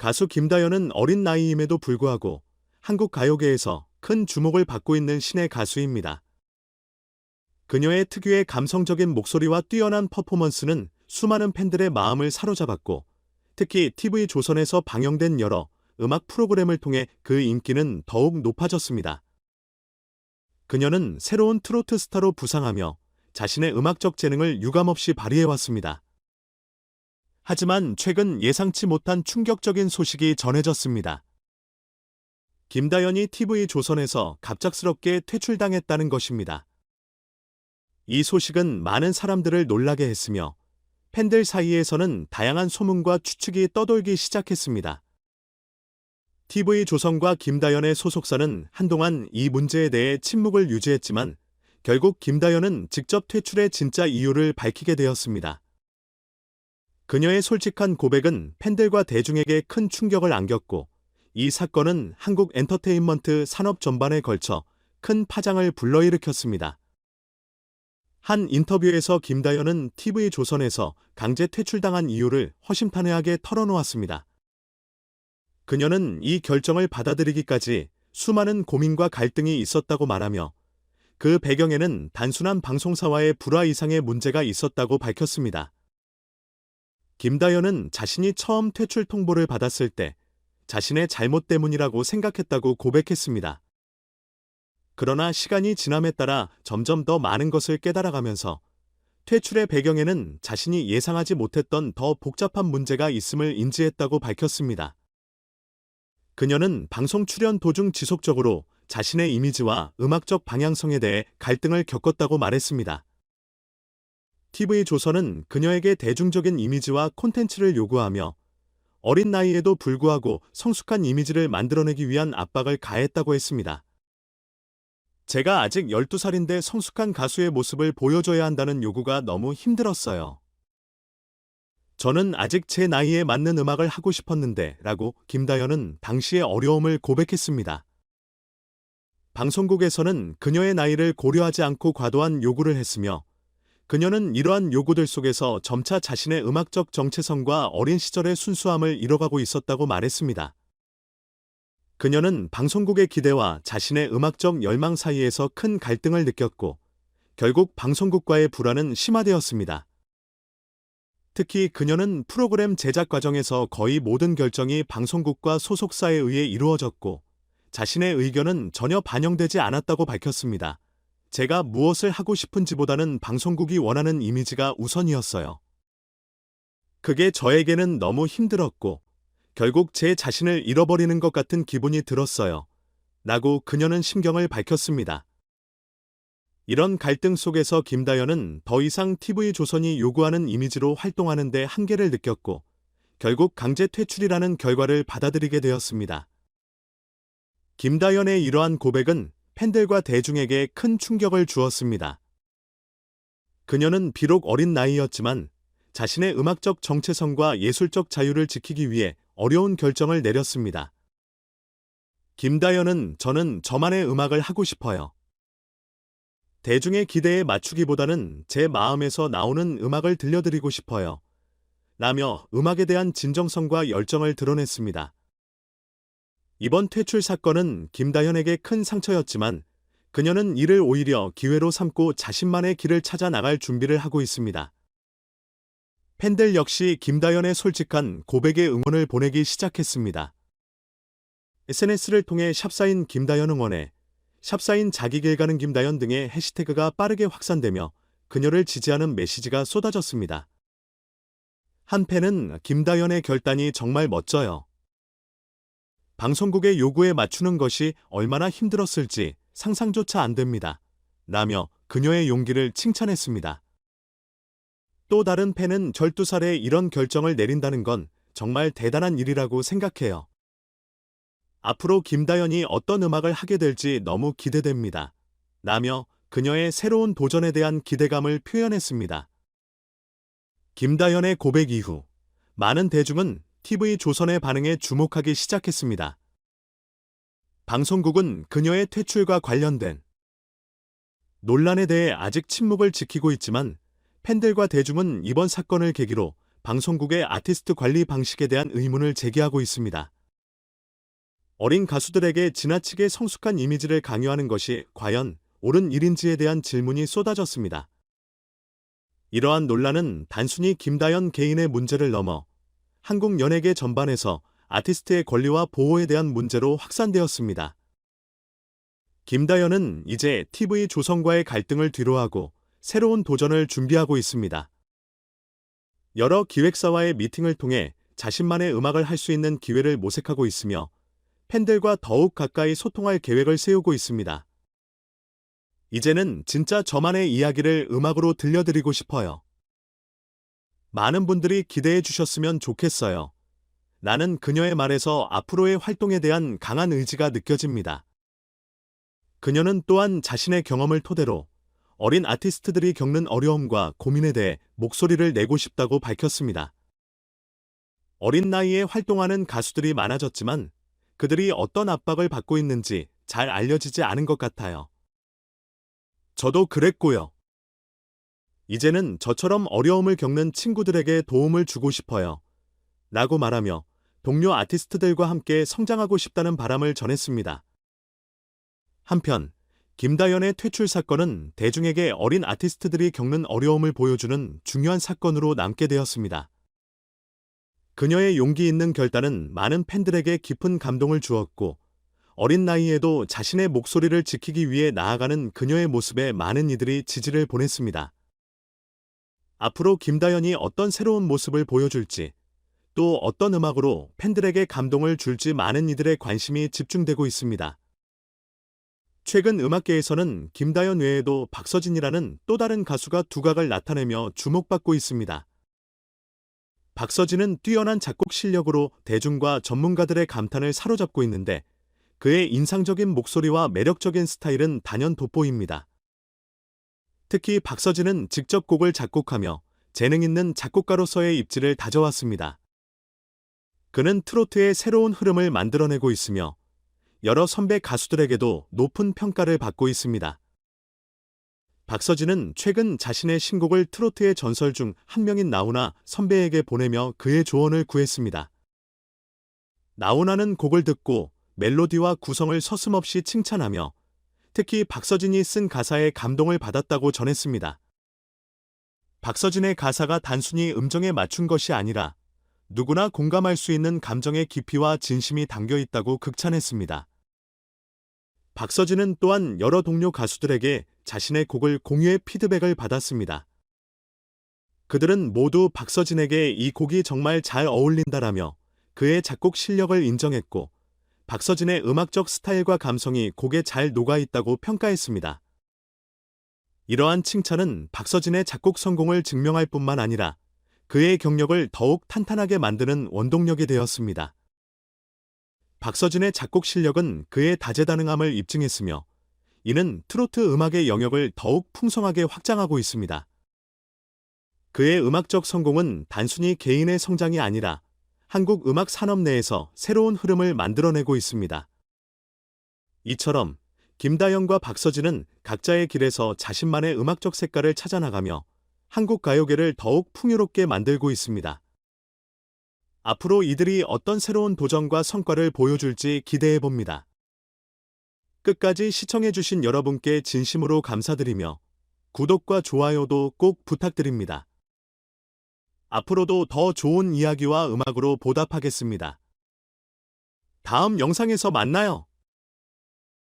가수 김다연은 어린 나이임에도 불구하고 한국 가요계에서 큰 주목을 받고 있는 신의 가수입니다. 그녀의 특유의 감성적인 목소리와 뛰어난 퍼포먼스는 수많은 팬들의 마음을 사로잡았고, 특히 TV조선에서 방영된 여러 음악 프로그램을 통해 그 인기는 더욱 높아졌습니다. 그녀는 새로운 트로트 스타로 부상하며 자신의 음악적 재능을 유감없이 발휘해왔습니다. 하지만 최근 예상치 못한 충격적인 소식이 전해졌습니다. 김다연이 TV조선에서 갑작스럽게 퇴출당했다는 것입니다. 이 소식은 많은 사람들을 놀라게 했으며 팬들 사이에서는 다양한 소문과 추측이 떠돌기 시작했습니다. TV조선과 김다연의 소속사는 한동안 이 문제에 대해 침묵을 유지했지만 결국 김다연은 직접 퇴출의 진짜 이유를 밝히게 되었습니다. 그녀의 솔직한 고백은 팬들과 대중에게 큰 충격을 안겼고, 이 사건은 한국 엔터테인먼트 산업 전반에 걸쳐 큰 파장을 불러일으켰습니다. 한 인터뷰에서 김다연은 TV조선에서 강제 퇴출당한 이유를 허심탄회하게 털어놓았습니다. 그녀는 이 결정을 받아들이기까지 수많은 고민과 갈등이 있었다고 말하며 그 배경에는 단순한 방송사와의 불화 이상의 문제가 있었다고 밝혔습니다. 김다연은 자신이 처음 퇴출 통보를 받았을 때 자신의 잘못 때문이라고 생각했다고 고백했습니다. 그러나 시간이 지남에 따라 점점 더 많은 것을 깨달아가면서 퇴출의 배경에는 자신이 예상하지 못했던 더 복잡한 문제가 있음을 인지했다고 밝혔습니다. 그녀는 방송 출연 도중 지속적으로 자신의 이미지와 음악적 방향성에 대해 갈등을 겪었다고 말했습니다. TV조선은 그녀에게 대중적인 이미지와 콘텐츠를 요구하며 어린 나이에도 불구하고 성숙한 이미지를 만들어내기 위한 압박을 가했다고 했습니다. 제가 아직 12살인데 성숙한 가수의 모습을 보여줘야 한다는 요구가 너무 힘들었어요. 저는 아직 제 나이에 맞는 음악을 하고 싶었는데 라고 김다연은 당시의 어려움을 고백했습니다. 방송국에서는 그녀의 나이를 고려하지 않고 과도한 요구를 했으며 그녀는 이러한 요구들 속에서 점차 자신의 음악적 정체성과 어린 시절의 순수함을 잃어가고 있었다고 말했습니다. 그녀는 방송국의 기대와 자신의 음악적 열망 사이에서 큰 갈등을 느꼈고 결국 방송국과의 불화는 심화되었습니다. 특히 그녀는 프로그램 제작 과정에서 거의 모든 결정이 방송국과 소속사에 의해 이루어졌고 자신의 의견은 전혀 반영되지 않았다고 밝혔습니다. 제가 무엇을 하고 싶은지보다는 방송국이 원하는 이미지가 우선이었어요. 그게 저에게는 너무 힘들었고 결국 제 자신을 잃어버리는 것 같은 기분이 들었어요. 라고 그녀는 심경을 밝혔습니다. 이런 갈등 속에서 김다연은 더 이상 TV조선이 요구하는 이미지로 활동하는 데 한계를 느꼈고 결국 강제 퇴출이라는 결과를 받아들이게 되었습니다. 김다연의 이러한 고백은 팬들과 대중에게 큰 충격을 주었습니다. 그녀는 비록 어린 나이였지만 자신의 음악적 정체성과 예술적 자유를 지키기 위해 어려운 결정을 내렸습니다. 김다연은 저는 저만의 음악을 하고 싶어요. 대중의 기대에 맞추기보다는 제 마음에서 나오는 음악을 들려드리고 싶어요. 라며 음악에 대한 진정성과 열정을 드러냈습니다. 이번 퇴출 사건은 김다연에게 큰 상처였지만 그녀는 이를 오히려 기회로 삼고 자신만의 길을 찾아 나갈 준비를 하고 있습니다. 팬들 역시 김다연의 솔직한 고백에 응원을 보내기 시작했습니다. SNS를 통해 샵사인 김다연 응원해, 샵사인 자기 길 가는 김다연 등의 해시태그가 빠르게 확산되며 그녀를 지지하는 메시지가 쏟아졌습니다. 한 팬은 김다연의 결단이 정말 멋져요. 방송국의 요구에 맞추는 것이 얼마나 힘들었을지 상상조차 안 됩니다. 라며 그녀의 용기를 칭찬했습니다. 또 다른 팬은 12살에 이런 결정을 내린다는 건 정말 대단한 일이라고 생각해요. 앞으로 김다연이 어떤 음악을 하게 될지 너무 기대됩니다. 라며 그녀의 새로운 도전에 대한 기대감을 표현했습니다. 김다연의 고백 이후 많은 대중은 TV조선의 반응에 주목하기 시작했습니다. 방송국은 그녀의 퇴출과 관련된 논란에 대해 아직 침묵을 지키고 있지만 팬들과 대중은 이번 사건을 계기로 방송국의 아티스트 관리 방식에 대한 의문을 제기하고 있습니다. 어린 가수들에게 지나치게 성숙한 이미지를 강요하는 것이 과연 옳은 일인지에 대한 질문이 쏟아졌습니다. 이러한 논란은 단순히 김다연 개인의 문제를 넘어 한국 연예계 전반에서 아티스트의 권리와 보호에 대한 문제로 확산되었습니다. 김다연은 이제 TV 조선과의 갈등을 뒤로하고 새로운 도전을 준비하고 있습니다. 여러 기획사와의 미팅을 통해 자신만의 음악을 할 수 있는 기회를 모색하고 있으며 팬들과 더욱 가까이 소통할 계획을 세우고 있습니다. 이제는 진짜 저만의 이야기를 음악으로 들려드리고 싶어요. 많은 분들이 기대해 주셨으면 좋겠어요. 나는 그녀의 말에서 앞으로의 활동에 대한 강한 의지가 느껴집니다. 그녀는 또한 자신의 경험을 토대로 어린 아티스트들이 겪는 어려움과 고민에 대해 목소리를 내고 싶다고 밝혔습니다. 어린 나이에 활동하는 가수들이 많아졌지만 그들이 어떤 압박을 받고 있는지 잘 알려지지 않은 것 같아요. 저도 그랬고요. 이제는 저처럼 어려움을 겪는 친구들에게 도움을 주고 싶어요. 라고 말하며 동료 아티스트들과 함께 성장하고 싶다는 바람을 전했습니다. 한편 김다연의 퇴출 사건은 대중에게 어린 아티스트들이 겪는 어려움을 보여주는 중요한 사건으로 남게 되었습니다. 그녀의 용기 있는 결단은 많은 팬들에게 깊은 감동을 주었고 어린 나이에도 자신의 목소리를 지키기 위해 나아가는 그녀의 모습에 많은 이들이 지지를 보냈습니다. 앞으로 김다연이 어떤 새로운 모습을 보여줄지 또 어떤 음악으로 팬들에게 감동을 줄지 많은 이들의 관심이 집중되고 있습니다. 최근 음악계에서는 김다연 외에도 박서진이라는 또 다른 가수가 두각을 나타내며 주목받고 있습니다. 박서진은 뛰어난 작곡 실력으로 대중과 전문가들의 감탄을 사로잡고 있는데 그의 인상적인 목소리와 매력적인 스타일은 단연 돋보입니다. 특히 박서진은 직접 곡을 작곡하며 재능 있는 작곡가로서의 입지를 다져왔습니다. 그는 트로트의 새로운 흐름을 만들어내고 있으며 여러 선배 가수들에게도 높은 평가를 받고 있습니다. 박서진은 최근 자신의 신곡을 트로트의 전설 중 한 명인 나훈아 선배에게 보내며 그의 조언을 구했습니다. 나훈아는 곡을 듣고 멜로디와 구성을 서슴없이 칭찬하며 특히 박서진이 쓴 가사에 감동을 받았다고 전했습니다. 박서진의 가사가 단순히 음정에 맞춘 것이 아니라 누구나 공감할 수 있는 감정의 깊이와 진심이 담겨 있다고 극찬했습니다. 박서진은 또한 여러 동료 가수들에게 자신의 곡을 공유해 피드백을 받았습니다. 그들은 모두 박서진에게 이 곡이 정말 잘 어울린다라며 그의 작곡 실력을 인정했고 박서진의 음악적 스타일과 감성이 곡에 잘 녹아있다고 평가했습니다. 이러한 칭찬은 박서진의 작곡 성공을 증명할 뿐만 아니라 그의 경력을 더욱 탄탄하게 만드는 원동력이 되었습니다. 박서진의 작곡 실력은 그의 다재다능함을 입증했으며 이는 트로트 음악의 영역을 더욱 풍성하게 확장하고 있습니다. 그의 음악적 성공은 단순히 개인의 성장이 아니라 한국 음악 산업 내에서 새로운 흐름을 만들어내고 있습니다. 이처럼 김다연과 박서진은 각자의 길에서 자신만의 음악적 색깔을 찾아나가며 한국 가요계를 더욱 풍요롭게 만들고 있습니다. 앞으로 이들이 어떤 새로운 도전과 성과를 보여줄지 기대해봅니다. 끝까지 시청해주신 여러분께 진심으로 감사드리며 구독과 좋아요도 꼭 부탁드립니다. 앞으로도 더 좋은 이야기와 음악으로 보답하겠습니다. 다음 영상에서 만나요.